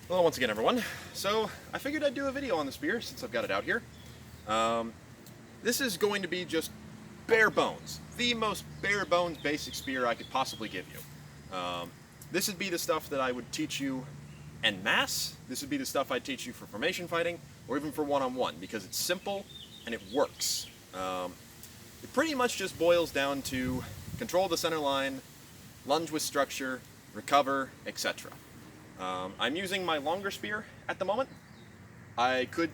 Hello once again, everyone. So I figured I'd do a video on the spear since I've got it out here. Um, this is going to be just bare bones, the most bare bones basic spear I could possibly give you. This would be the stuff that I would teach you en masse. This would be the stuff I'd teach you for formation fighting or even for one-on-one because it's simple and it works. It pretty much just boils down to control the center line, lunge with structure, recover, etc. I'm using my longer spear at the moment.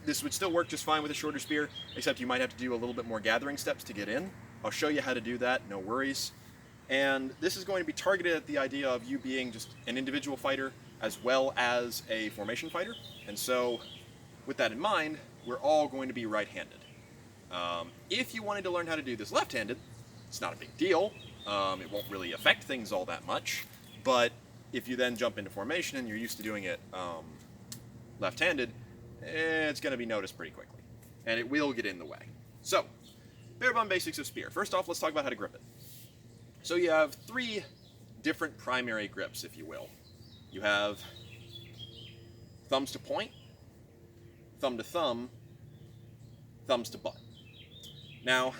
This would still work just fine with a shorter spear, except you might have to do a little bit more gathering steps to get in. I'll show you how to do that, no worries. And this is going to be targeted at the idea of you being just an individual fighter as well as a formation fighter. And so, with that in mind, we're all going to be right-handed. If you wanted to learn how to do this left-handed, it's not a big deal. It won't really affect things all that much, but if you then jump into formation and you're used to doing it left-handed, it's going to be noticed pretty quickly, and it will get in the way. So, bare bone basics of spear. First off, let's talk about how to grip it. So you have three different primary grips, if you will. You have thumbs to point, thumb to thumb, thumbs to butt. Now,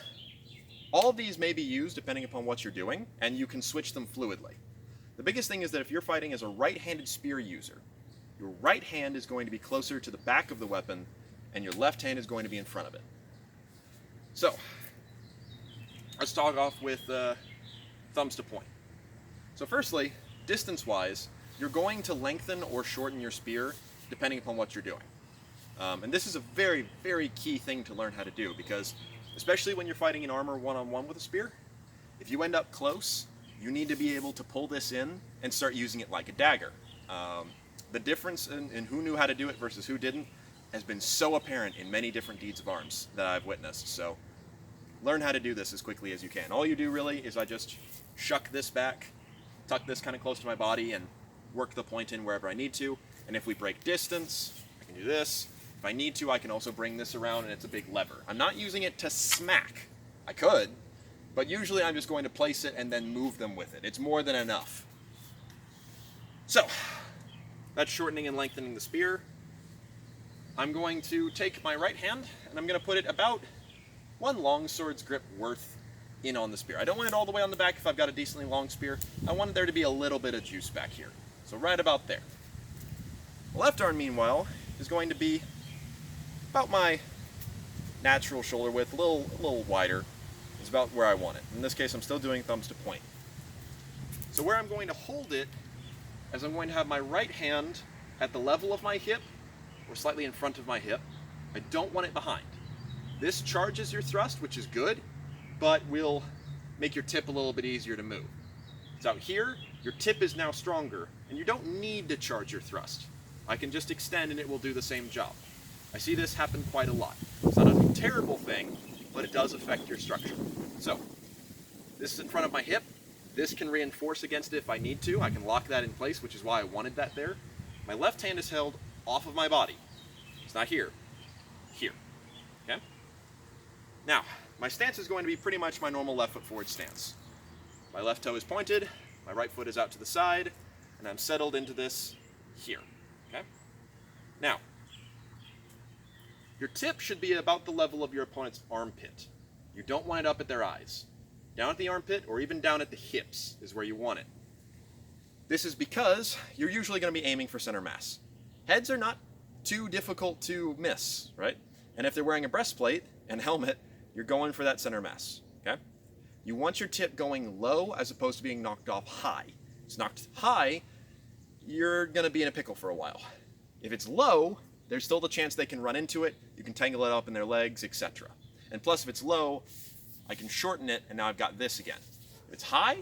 all of these may be used depending upon what you're doing, and you can switch them fluidly. The biggest thing is that if you're fighting as a right-handed spear user, your right hand is going to be closer to the back of the weapon, and your left hand is going to be in front of it. So, let's start off with thumbs to point. So firstly, distance-wise, you're going to lengthen or shorten your spear depending upon what you're doing. And this is a very, very key thing to learn how to do because, especially when you're fighting in armor one-on-one with a spear, if you end up close, you need to be able to pull this in and start using it like a dagger. The difference in who knew how to do it versus who didn't has been so apparent in many different deeds of arms that I've witnessed. So learn how to do this as quickly as you can. All you do really is I just shuck this back, tuck this kind of close to my body, and work the point in wherever I need to. And if we break distance, I can do this. If I need to, I can also bring this around and it's a big lever. I'm not using it to smack. I could, but usually I'm just going to place it and then move them with it. It's more than enough. So, that's shortening and lengthening the spear. I'm going to take my right hand and I'm going to put it about one longsword's grip worth in on the spear. I don't want it all the way on the back if I've got a decently long spear. I want there to be a little bit of juice back here. So right about there. The left arm, meanwhile, is going to be about my natural shoulder width, a little wider. It's about where I want it. In this case, I'm still doing thumbs to point. So where I'm going to hold it is I'm going to have my right hand at the level of my hip or slightly in front of my hip. I don't want it behind. This charges your thrust, which is good, but will make your tip a little bit easier to move. So here, your tip is now stronger, and you don't need to charge your thrust. I can just extend and it will do the same job. I see this happen quite a lot. It's not a terrible thing, but it does affect your structure. So, this is in front of my hip. This can reinforce against it if I need to. I can lock that in place, which is why I wanted that there. My left hand is held off of my body. It's not here. Here. Okay? Now, my stance is going to be pretty much my normal left foot forward stance. My left toe is pointed, my right foot is out to the side, and I'm settled into this here. Okay? Now, your tip should be about the level of your opponent's armpit. You don't want it up at their eyes. Down at the armpit or even down at the hips is where you want it. This is because you're usually going to be aiming for center mass. Heads are not too difficult to miss, right? And if they're wearing a breastplate and helmet, you're going for that center mass, okay? You want your tip going low as opposed to being knocked off high. If it's knocked high, you're going to be in a pickle for a while. If it's low, there's still the chance they can run into it, you can tangle it up in their legs, etc. And plus, if it's low, I can shorten it, and now I've got this again. If it's high,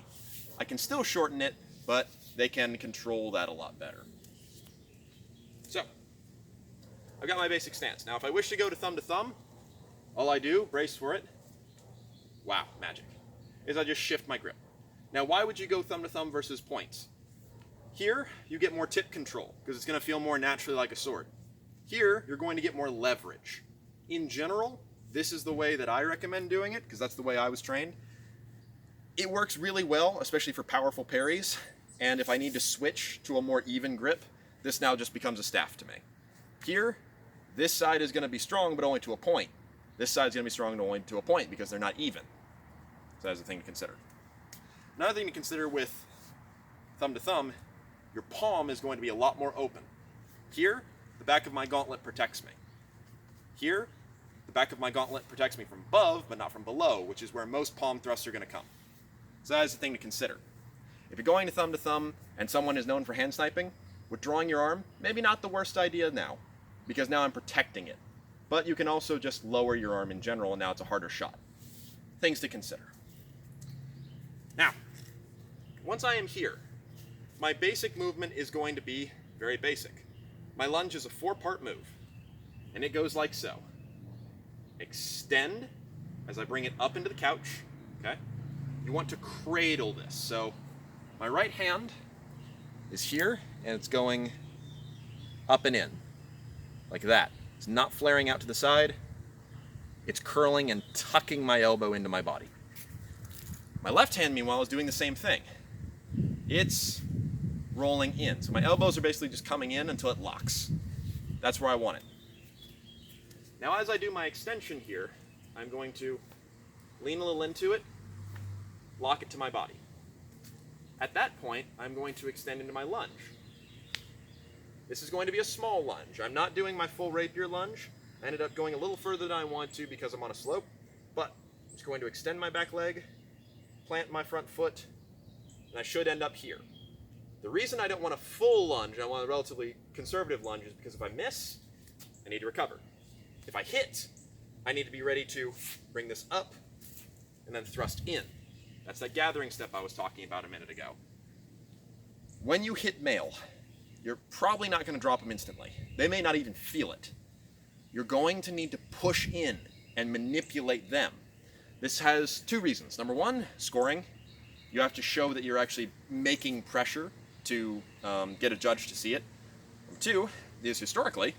I can still shorten it, but they can control that a lot better. So, I've got my basic stance. Now, if I wish to go to thumb, all I do, brace for it, wow, magic, is I just shift my grip. Now, why would you go thumb to thumb versus points? Here, you get more tip control, because it's going to feel more naturally like a sword. Here, you're going to get more leverage. In general, this is the way that I recommend doing it, because that's the way I was trained. It works really well, especially for powerful parries, and if I need to switch to a more even grip, this now just becomes a staff to me. Here, this side is going to be strong, but only to a point. This side's going to be strong only to a point because they're not even. So that's a thing to consider. Another thing to consider with thumb to thumb, your palm is going to be a lot more open. Here, the back of my gauntlet protects me. Here, the back of my gauntlet protects me from above, but not from below, which is where most palm thrusts are going to come. So that is the thing to consider. If you're going to thumb and someone is known for hand sniping, withdrawing your arm, maybe not the worst idea now, because now I'm protecting it. But you can also just lower your arm in general, and now it's a harder shot. Things to consider. Now, once I am here, my basic movement is going to be very basic. My lunge is a 4-part move, and it goes like so. Extend as I bring it up into the couch, okay? You want to cradle this. So my right hand is here, and it's going up and in, like that. It's not flaring out to the side. It's curling and tucking my elbow into my body. My left hand, meanwhile, is doing the same thing. It's rolling in. So my elbows are basically just coming in until it locks. That's where I want it. Now as I do my extension here, I'm going to lean a little into it, lock it to my body. At that point, I'm going to extend into my lunge. This is going to be a small lunge. I'm not doing my full rapier lunge. I ended up going a little further than I wanted to because I'm on a slope, but I'm just going to extend my back leg, plant my front foot, and I should end up here. The reason I don't want a full lunge, I want a relatively conservative lunge, is because if I miss, I need to recover. If I hit, I need to be ready to bring this up and then thrust in. That's that gathering step I was talking about a minute ago. When you hit male, you're probably not going to drop them instantly. They may not even feel it. You're going to need to push in and manipulate them. This has 2 reasons. Number 1, scoring. You have to show that you're actually making pressure to get a judge to see it. Number 2 is historically,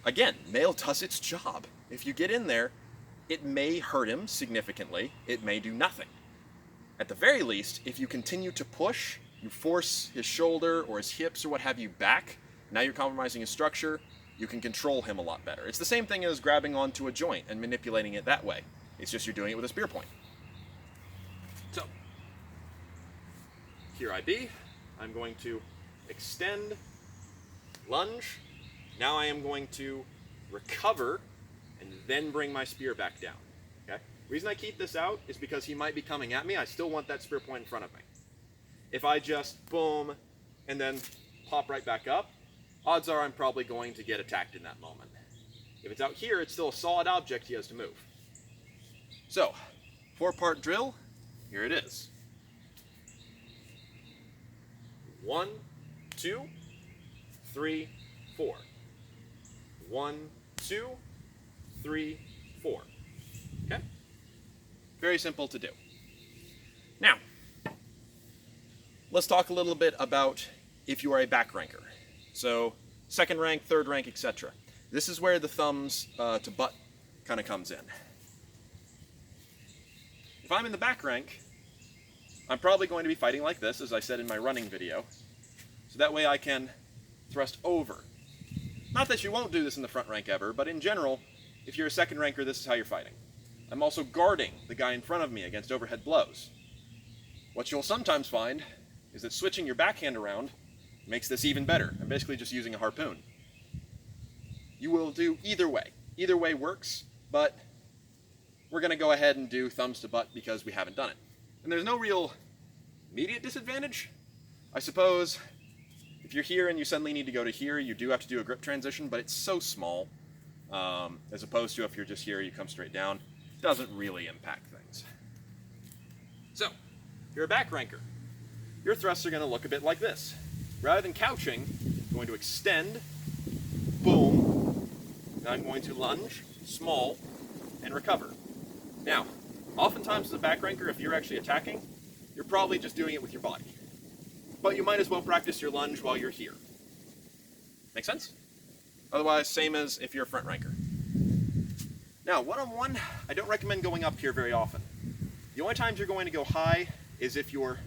again, male does its job. If you get in there, it may hurt him significantly. It may do nothing. At the very least, if you continue to push, you force his shoulder or his hips or what have you back, now you're compromising his structure, you can control him a lot better. It's the same thing as grabbing onto a joint and manipulating it that way. It's just you're doing it with a spear point. So, here I be. I'm going to extend, lunge. Now I am going to recover and then bring my spear back down. Okay? The reason I keep this out is because he might be coming at me. I still want that spear point in front of me. If I just boom and then pop right back up, odds are I'm probably going to get attacked in that moment. If it's out here, it's still a solid object he has to move. So, 4-part drill, here it is. 1, 2, 3, 4. 1, 2, 3, 4. Okay? Very simple to do. Now, let's talk a little bit about if you are a back ranker. So, 2nd rank, 3rd rank, etc. This is where the thumbs to butt kind of comes in. If I'm in the back rank, I'm probably going to be fighting like this, as I said in my running video. So that way I can thrust over. Not that you won't do this in the front rank ever, but in general, if you're a 2nd ranker, this is how you're fighting. I'm also guarding the guy in front of me against overhead blows. What you'll sometimes find is that switching your backhand around makes this even better. I'm basically just using a harpoon. You will do either way. Either way works, but we're going to go ahead and do thumbs to butt because we haven't done it. And there's no real immediate disadvantage. I suppose if you're here and you suddenly need to go to here, you do have to do a grip transition, but it's so small. As opposed to if you're just here, you come straight down. It doesn't really impact things. So, if you're a back ranker, your thrusts are going to look a bit like this. Rather than couching, I'm going to extend, boom, and I'm going to lunge, small, and recover. Now, oftentimes as a back ranker, if you're actually attacking, you're probably just doing it with your body. But you might as well practice your lunge while you're here. Make sense? Otherwise, same as if you're a front ranker. Now, one-on-one, I don't recommend going up here very often. The only times you're going to go high is if you're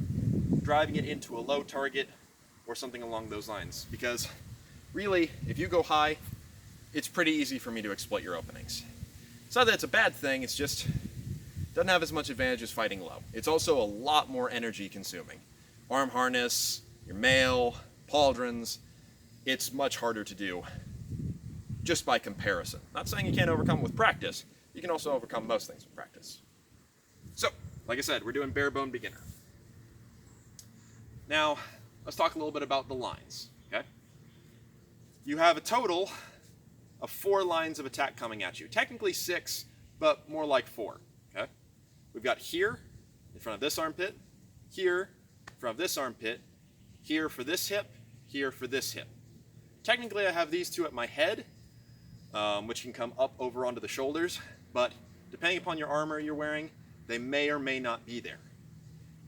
driving it into a low target or something along those lines. Because really, if you go high, it's pretty easy for me to exploit your openings. It's not that it's a bad thing, it's just doesn't have as much advantage as fighting low. It's also a lot more energy consuming. Arm harness, your mail, pauldrons, it's much harder to do just by comparison. Not saying you can't overcome it with practice, you can also overcome most things with practice. So, like I said, we're doing bare bone beginner. Now, let's talk a little bit about the lines, okay? You have a total of 4 lines of attack coming at you. Technically 6, but more like 4, okay? We've got here, in front of this armpit, here, in front of this armpit, here for this hip, here for this hip. Technically I have these 2 at my head, which can come up over onto the shoulders, but depending upon your armor you're wearing, they may or may not be there.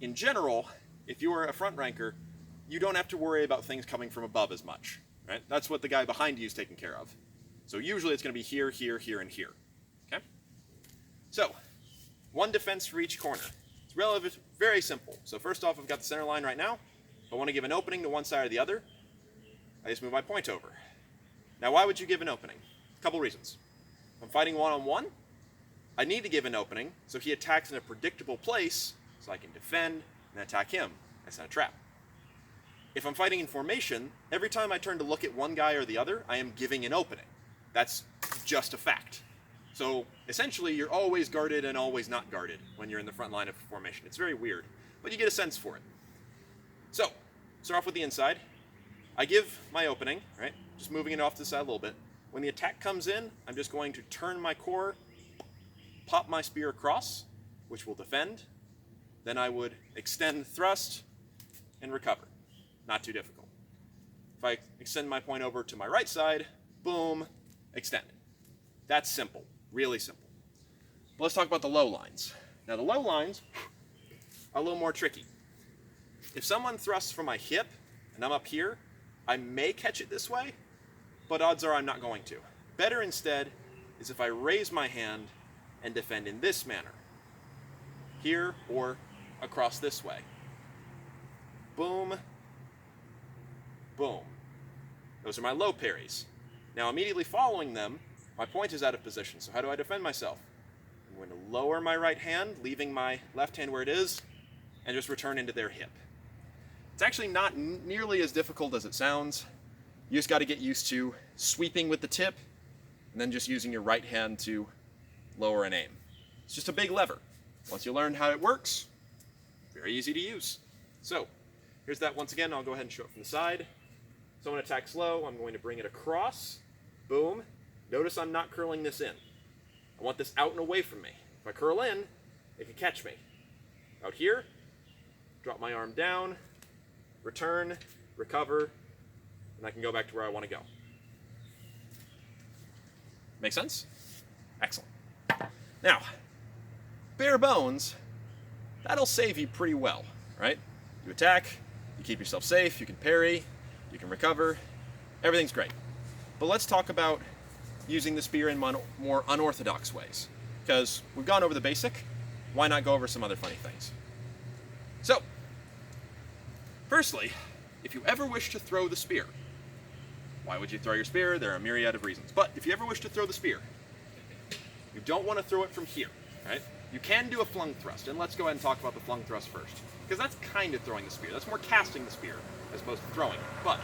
In general, if you are a front ranker, you don't have to worry about things coming from above as much, right? That's what the guy behind you is taking care of. So usually it's going to be here, here, here, and here, okay? So, 1 defense for each corner. It's very simple. So first off, I've got the center line right now. If I want to give an opening to one side or the other, I just move my point over. Now why would you give an opening? A couple reasons. If I'm fighting one-on-one, I need to give an opening so he attacks in a predictable place so I can defend and attack him. That's not a trap. If I'm fighting in formation, every time I turn to look at one guy or the other, I am giving an opening. That's just a fact. So essentially you're always guarded and always not guarded when you're in the front line of formation. It's very weird, but you get a sense for it. So, start off with the inside. I give my opening, right? Just moving it off to the side a little bit. When the attack comes in, I'm just going to turn my core, pop my spear across, which will defend. Then I would extend thrust and recover. Not too difficult. If I extend my point over to my right side, boom, extend. That's simple, really simple. But let's talk about the low lines. Now the low lines are a little more tricky. If someone thrusts from my hip and I'm up here, I may catch it this way, but odds are I'm not going to. Better instead is if I raise my hand and defend in this manner. Here or across this way. Boom, boom. Those are my low parries. Now immediately following them, my point is out of position, so how do I defend myself? I'm going to lower my right hand, leaving my left hand where it is, and just return into their hip. It's actually not nearly as difficult as it sounds. You just got to get used to sweeping with the tip, and then just using your right hand to lower and aim. It's just a big lever. Once you learn how it works, very easy to use. So, here's that once again. I'll go ahead and show it from the side. Someone attacks low, I'm going to bring it across. Boom. Notice I'm not curling this in. I want this out and away from me. If I curl in, it can catch me. Out here, drop my arm down, return, recover, and I can go back to where I want to go. Make sense? Excellent. Now, bare bones, that'll save you pretty well, right? You attack, you keep yourself safe, you can parry, you can recover, everything's great. But let's talk about using the spear in more unorthodox ways. Because we've gone over the basic, why not go over some other funny things? So, firstly, if you ever wish to throw the spear, why would you throw your spear? There are a myriad of reasons. But if you ever wish to throw the spear, you don't want to throw it from here, right? You can do a flung thrust, and let's go ahead and talk about the flung thrust first. Because that's kind of throwing the spear. That's more casting the spear as opposed to throwing it. But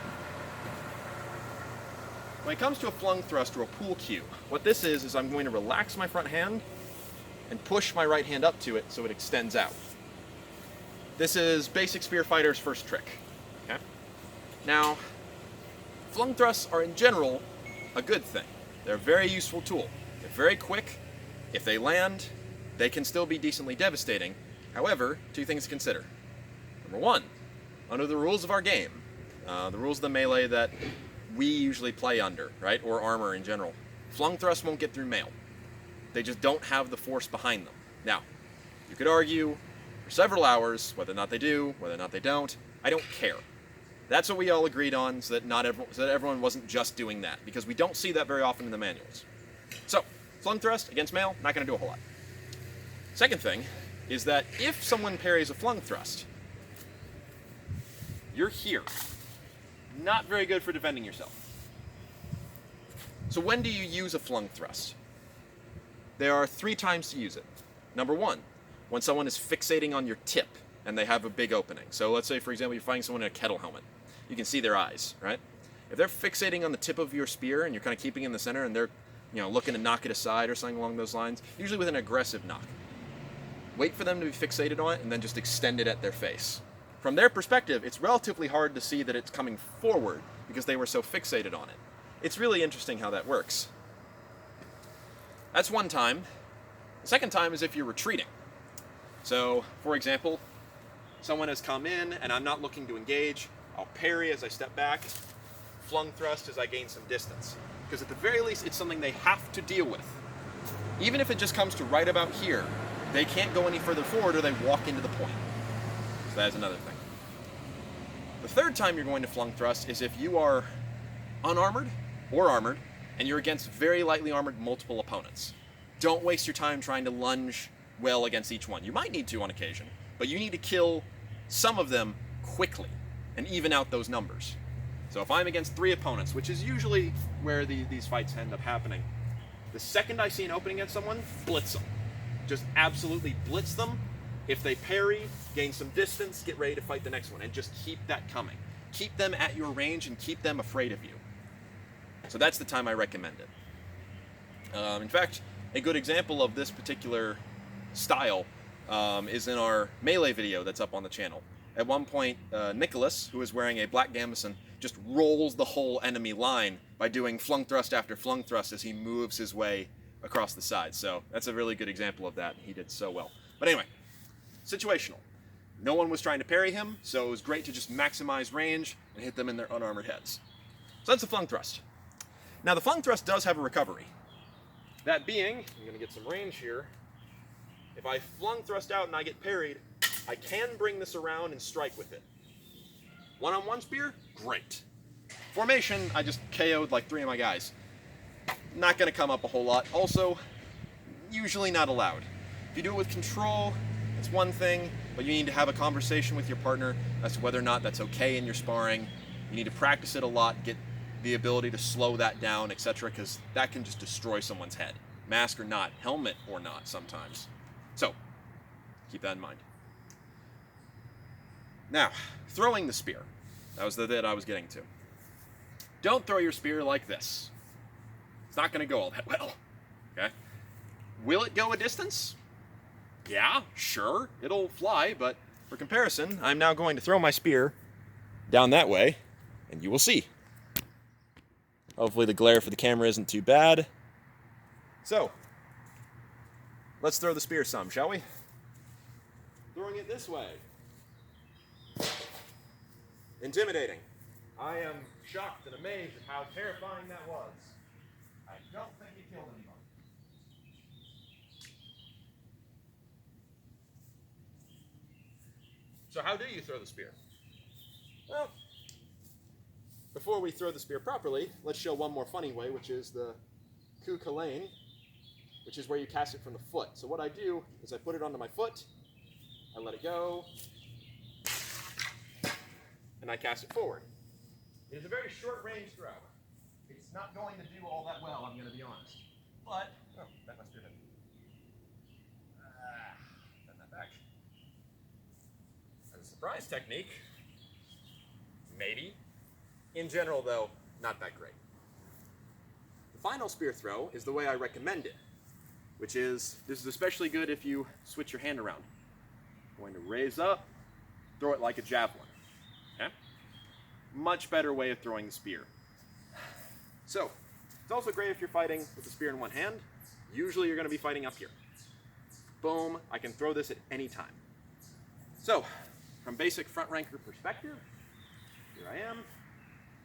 when it comes to a flung thrust or a pool cue, what this is I'm going to relax my front hand and push my right hand up to it so it extends out. This is basic spear fighter's first trick. Okay? Now, flung thrusts are in general a good thing. They're a very useful tool. They're very quick. If they land, they can still be decently devastating. However, 2 things to consider. Number 1, under the rules of our game, the rules of the melee that we usually play under, right, or armor in general, flung thrusts won't get through mail. They just don't have the force behind them. Now, you could argue for several hours whether or not they do, whether or not they don't. I don't care. That's what we all agreed on, so that everyone wasn't just doing that, because we don't see that very often in the manuals. So, flung thrust against mail, not going to do a whole lot. Second thing is that if someone parries a flung thrust, you're here. Not very good for defending yourself. So when do you use a flung thrust? There are 3 times to use it. Number 1, when someone is fixating on your tip and they have a big opening. So let's say, for example, you're fighting someone in a kettle helmet. You can see their eyes, right? If they're fixating on the tip of your spear and you're kind of keeping in the center and they're, looking to knock it aside or something along those lines, usually with an aggressive knock. Wait for them to be fixated on it and then just extend it at their face. From their perspective, it's relatively hard to see that it's coming forward because they were so fixated on it. It's really interesting how that works. That's one time. The second time is if you're retreating. So, for example, someone has come in and I'm not looking to engage. I'll parry as I step back, flung thrust as I gain some distance. Because at the very least, it's something they have to deal with. Even if it just comes to right about here, they can't go any further forward or they walk into the point. So that's another thing. The third time you're going to flung thrust is if you are unarmored or armored and you're against very lightly armored multiple opponents. Don't waste your time trying to lunge well against each one. You might need to on occasion, but you need to kill some of them quickly and even out those numbers. So if I'm against 3 opponents, which is usually where these fights end up happening, the second I see an opening against someone, blitz them. Just absolutely blitz them. If they parry, gain some distance, get ready to fight the next one, and just keep that coming. Keep them at your range and keep them afraid of you. So that's the time I recommend it. In fact, a good example of this particular style is in our melee video that's up on the channel. At one point, Nicholas, who is wearing a black gambeson, just rolls the whole enemy line by doing flung thrust after flung thrust as he moves his way across the side. So that's a really good example of that, and he did so well. But anyway, situational. No one was trying to parry him, so it was great to just maximize range and hit them in their unarmored heads. So that's the flung thrust. Now the flung thrust does have a recovery. That being, I'm going to get some range here. If I flung thrust out and I get parried, I can bring this around and strike with it. One-on-one spear? Great. Formation, I just KO'd like 3 of my guys. Not going to come up a whole lot. Also, usually not allowed. If you do it with control, it's one thing, but you need to have a conversation with your partner as to whether or not that's okay in your sparring. You need to practice it a lot, get the ability to slow that down, etc., because that can just destroy someone's head. Mask or not, helmet or not sometimes. So, keep that in mind. Now, throwing the spear. That was the bit I was getting to. Don't throw your spear like this. It's not going to go all that well. Okay? Will it go a distance? Yeah, sure, it'll fly, but for comparison, I'm now going to throw my spear down that way, and you will see. Hopefully the glare for the camera isn't too bad. So, let's throw the spear some, shall we? Throwing it this way. Intimidating. I am shocked and amazed at how terrifying that was. I don't think it killed anyone. So how do you throw the spear? Well, before we throw the spear properly, let's show one more funny way, which is the coup kalane, which is where you cast it from the foot. So what I do is I put it onto my foot, I let it go, and I cast it forward. It is a very short range throw. It's not going to do all that well, I'm going to be honest. But, oh, that must be it. Bend that back. As a surprise technique, maybe. In general, though, not that great. The final spear throw is the way I recommend it, which is, this is especially good if you switch your hand around. I'm going to raise up, throw it like a javelin. Okay? Much better way of throwing the spear. So, it's also great if you're fighting with the spear in one hand. Usually you're going to be fighting up here. Boom, I can throw this at any time. So, from basic front ranker perspective, here I am.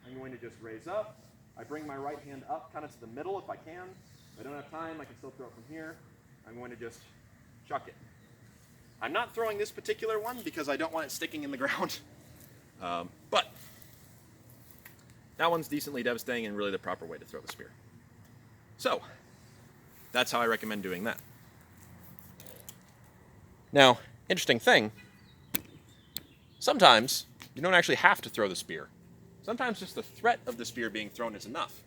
I'm going to just raise up. I bring my right hand up kind of to the middle if I can. If I don't have time, I can still throw it from here. I'm going to just chuck it. I'm not throwing this particular one because I don't want it sticking in the ground. But that one's decently devastating and really the proper way to throw the spear. So, that's how I recommend doing that. Now, interesting thing, sometimes you don't actually have to throw the spear. Sometimes just the threat of the spear being thrown is enough.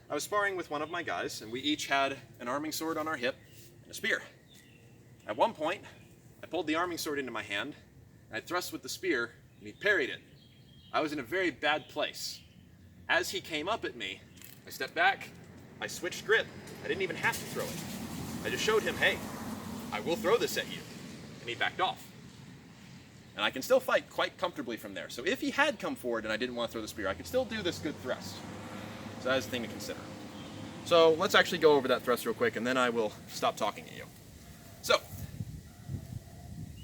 I was sparring with one of my guys, and we each had an arming sword on our hip and a spear. At one point, I pulled the arming sword into my hand, and I thrust with the spear, and he parried it. I was in a very bad place. As he came up at me, I stepped back, I switched grip. I didn't even have to throw it. I just showed him, hey, I will throw this at you. And he backed off. And I can still fight quite comfortably from there. So if he had come forward and I didn't want to throw the spear, I could still do this good thrust. So that is a thing to consider. So let's actually go over that thrust real quick, and then I will stop talking at you. So,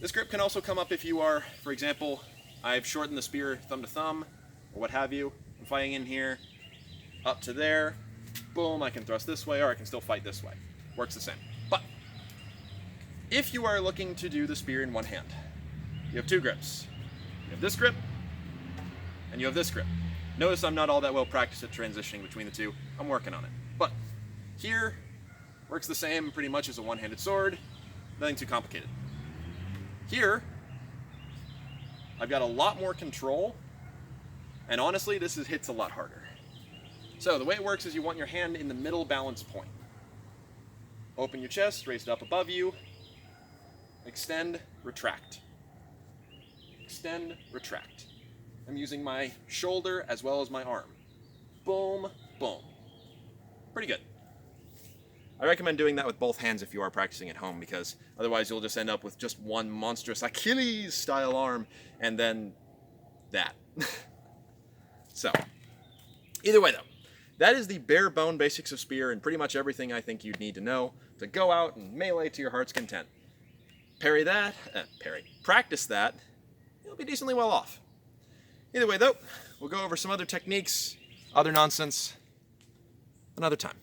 this grip can also come up if you are, for example, I've shortened the spear thumb to thumb, or what have you. I'm fighting in here, up to there, boom, I can thrust this way, or I can still fight this way. Works the same. But, if you are looking to do the spear in one hand, you have two grips. You have this grip, and you have this grip. Notice I'm not all that well practiced at transitioning between the two. I'm working on it. But, here, works the same pretty much as a one-handed sword, nothing too complicated. Here, I've got a lot more control, and honestly, this hits a lot harder. So the way it works is you want your hand in the middle balance point. Open your chest, raise it up above you, extend, retract. Extend, retract. I'm using my shoulder as well as my arm. Boom, boom. Pretty good. I recommend doing that with both hands if you are practicing at home, because otherwise you'll just end up with just one monstrous Achilles-style arm, and then that. So, either way though, that is the bare bone basics of spear and pretty much everything I think you'd need to know to go out and melee to your heart's content. Practice that, you'll be decently well off. Either way though, we'll go over some other techniques, other nonsense, another time.